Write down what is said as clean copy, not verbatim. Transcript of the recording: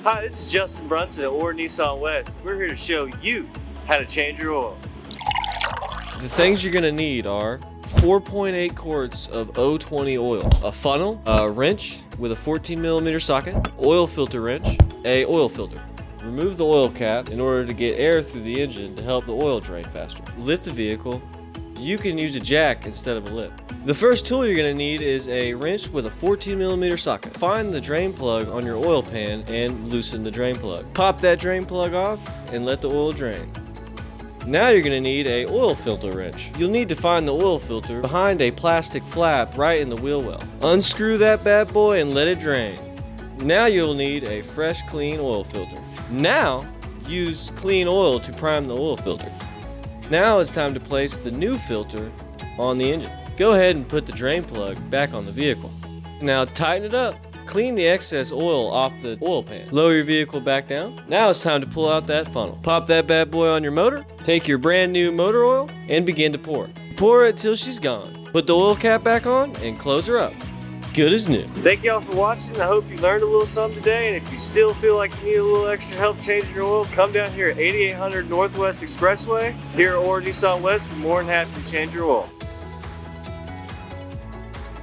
Hi, this is Justin Brunson at Nissan West. We're here to show you how to change your oil. The things you're gonna need are 4.8 quarts of 020 oil, a funnel, a wrench with a 14mm socket, oil filter wrench, a oil filter. Remove the oil cap in order to get air through the engine to help the oil drain faster. Lift the vehicle. You can use a jack instead of a lip. The first tool you're gonna need is a wrench with a 14mm socket. Find the drain plug on your oil pan and loosen the drain plug. Pop that drain plug off and let the oil drain. Now you're gonna need a oil filter wrench. You'll need to find the oil filter behind a plastic flap right in the wheel well. Unscrew that bad boy and let it drain. Now you'll need a fresh, clean oil filter. Now, use clean oil to prime the oil filter. Now it's time to place the new filter on the engine. Go ahead and put the drain plug back on the vehicle. Now tighten it up. Clean the excess oil off the oil pan. Lower your vehicle back down. Now it's time to pull out that funnel. Pop that bad boy on your motor. Take your brand new motor oil and begin to pour. Pour it till she's gone. Put the oil cap back on and close her up. Good as new. Thank y'all for watching. I hope you learned a little something today, and if you still feel like you need a little extra help changing your oil, come down here at 8800 Northwest Expressway here at Nissan West. We're more than happy to change your oil.